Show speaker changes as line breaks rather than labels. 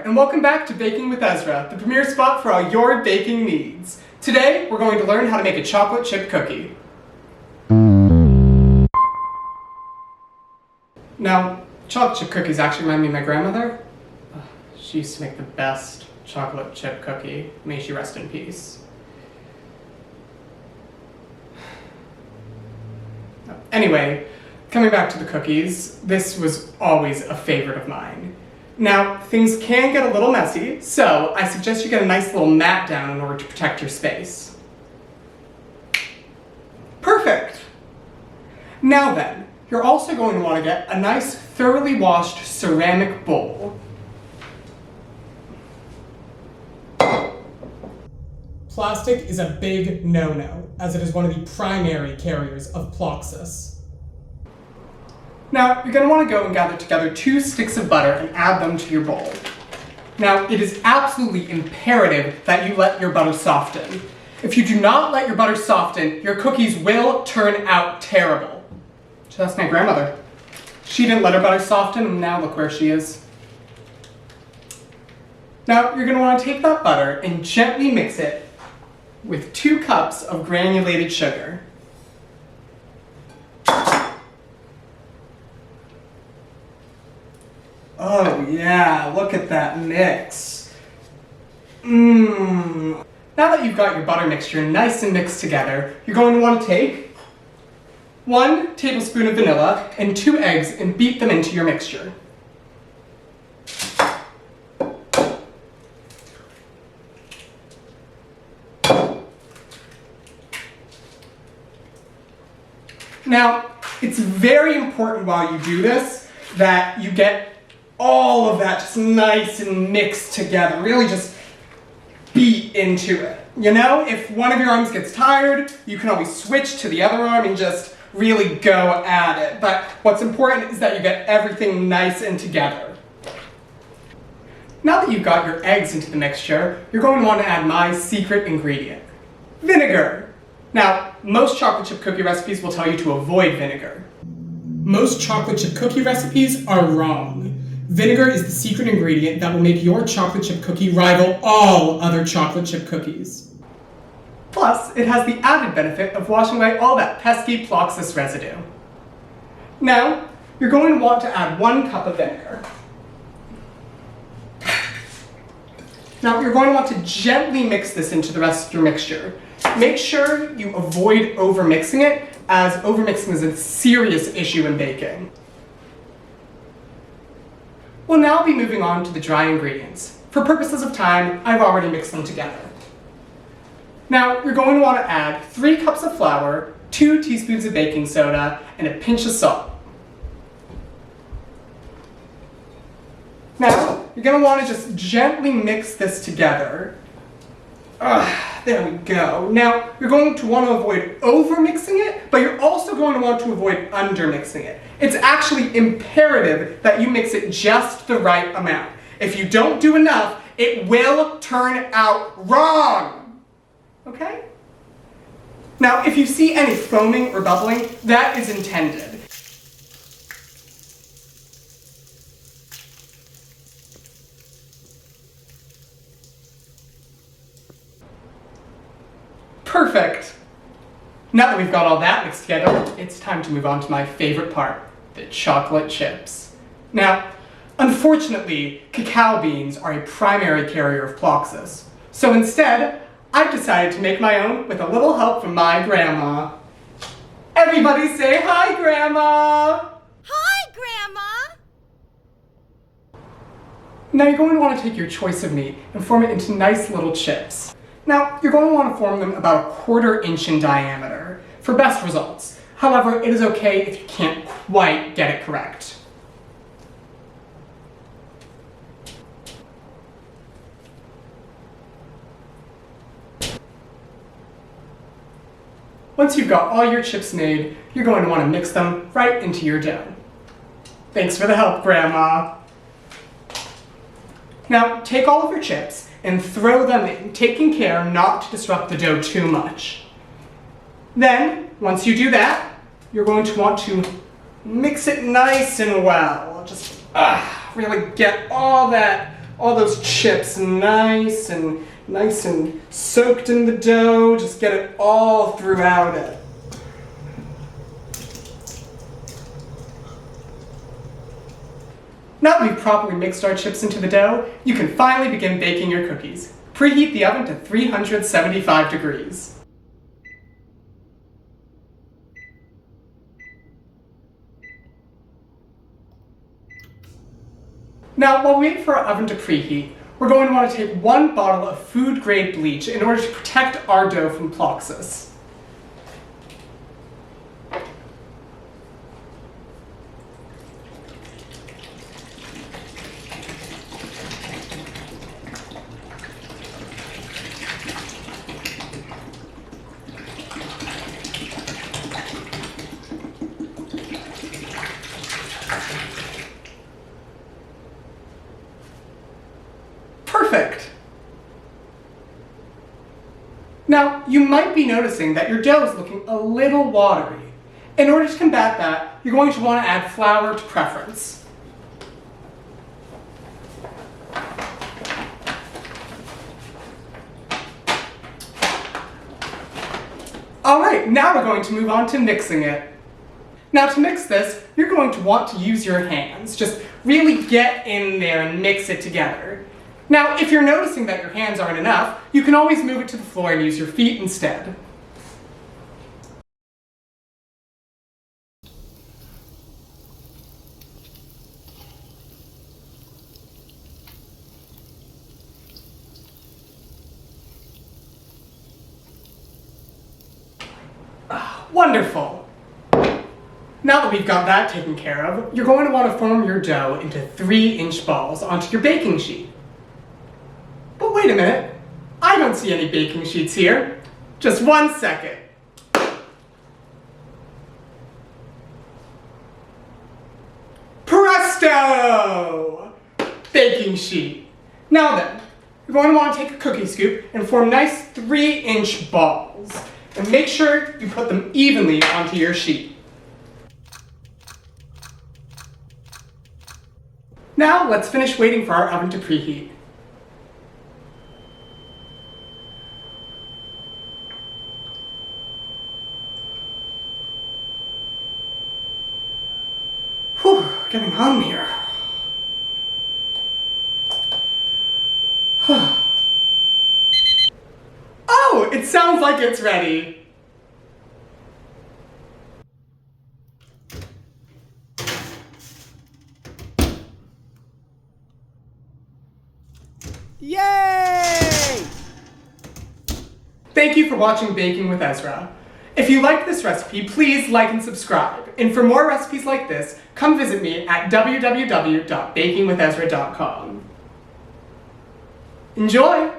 and welcome back to Baking with Ezra, the premier spot for all your baking needs. Today, we're going to learn how to make a chocolate chip cookie. Now, chocolate chip cookies actually remind me of my grandmother. She used to make the best chocolate chip cookie. May she rest in peace. Anyway, coming back to the cookies, this was always a favorite of mine. Now, things can get a little messy, so I suggest you get a nice little mat down in order to protect your space. Perfect! Now then, you're also going to want to get a nice, thoroughly washed ceramic bowl. Plastic is a big no-no, as it is one of the primary carriers of Ploxus. Now, you're going to want to go and gather together 2 sticks of butter and add them to your bowl. Now, it is absolutely imperative that you let your butter soften. If you do not let your butter soften, your cookies will turn out terrible. Just ask my grandmother. She didn't let her butter soften, and now look where she is. Now, you're going to want to take that butter and gently mix it with 2 cups of granulated sugar. Oh yeah, look at that mix. Now that you've got your butter mixture nice and mixed together, you're going to want to take 1 tablespoon of vanilla and 2 eggs and beat them into your mixture. Now, it's very important while you do this that you get all of that just nice and mixed together. Really just beat into it. You know, if one of your arms gets tired, you can always switch to the other arm and just really go at it. But what's important is that you get everything nice and together. Now that you've got your eggs into the mixture, you're going to want to add my secret ingredient, vinegar. Now, most chocolate chip cookie recipes will tell you to avoid vinegar. Most chocolate chip cookie recipes are wrong. Vinegar is the secret ingredient that will make your chocolate chip cookie rival all other chocolate chip cookies. Plus, it has the added benefit of washing away all that pesky Ploxus residue. Now, you're going to want to add 1 cup of vinegar. Now, you're going to want to gently mix this into the rest of your mixture. Make sure you avoid overmixing it, as overmixing is a serious issue in baking. We'll now be moving on to the dry ingredients. For purposes of time, I've already mixed them together. Now, you're going to want to add 3 cups of flour, 2 teaspoons of baking soda, and a pinch of salt. Now, you're going to want to just gently mix this together. There we go. Now, you're going to want to avoid overmixing it, but you're also going to want to avoid undermixing it. It's actually imperative that you mix it just the right amount. If you don't do enough, it will turn out wrong. Okay? Now, if you see any foaming or bubbling, that is intended. Perfect! Now that we've got all that mixed together, it's time to move on to my favorite part, the chocolate chips. Now, unfortunately, cacao beans are a primary carrier of Ploxus. So instead, I've decided to make my own with a little help from my grandma. Everybody say hi, Grandma!
Hi, Grandma!
Now you're going to want to take your choice of meat and form it into nice little chips. Now, you're going to want to form them about 1/4 inch in diameter for best results. However, it is okay if you can't quite get it correct. Once you've got all your chips made, you're going to want to mix them right into your dough. Thanks for the help, Grandma. Now, take all of your chips and throw them in, taking care not to disrupt the dough too much. Then, once you do that, you're going to want to mix it nice and well. Just really get all that all those chips nice and soaked in the dough. Just get it all throughout it. Now that we've properly mixed our chips into the dough, you can finally begin baking your cookies. Preheat the oven to 375 degrees. Now, while we wait for our oven to preheat, we're going to want to take 1 bottle of food-grade bleach in order to protect our dough from ploxis. Perfect! Now, you might be noticing that your dough is looking a little watery. In order to combat that, you're going to want to add flour to preference. Alright, now we're going to move on to mixing it. Now to mix this, you're going to want to use your hands. Just really get in there and mix it together. Now, if you're noticing that your hands aren't enough, you can always move it to the floor and use your feet instead. Wonderful! Now that we've got that taken care of, you're going to want to form your dough into 3-inch balls onto your baking sheet. But wait a minute, I don't see any baking sheets here. Just 1 second. Presto! Baking sheet. Now then, you're going to want to take a cookie scoop and form nice 3-inch balls. And make sure you put them evenly onto your sheet. Now let's finish waiting for our oven to preheat. Whew, getting hung here. Oh, it sounds like it's ready.
Yay!
Thank you for watching Baking with Ezra. If you liked this recipe, please like and subscribe. And for more recipes like this, come visit me at www.bakingwithezra.com. Enjoy!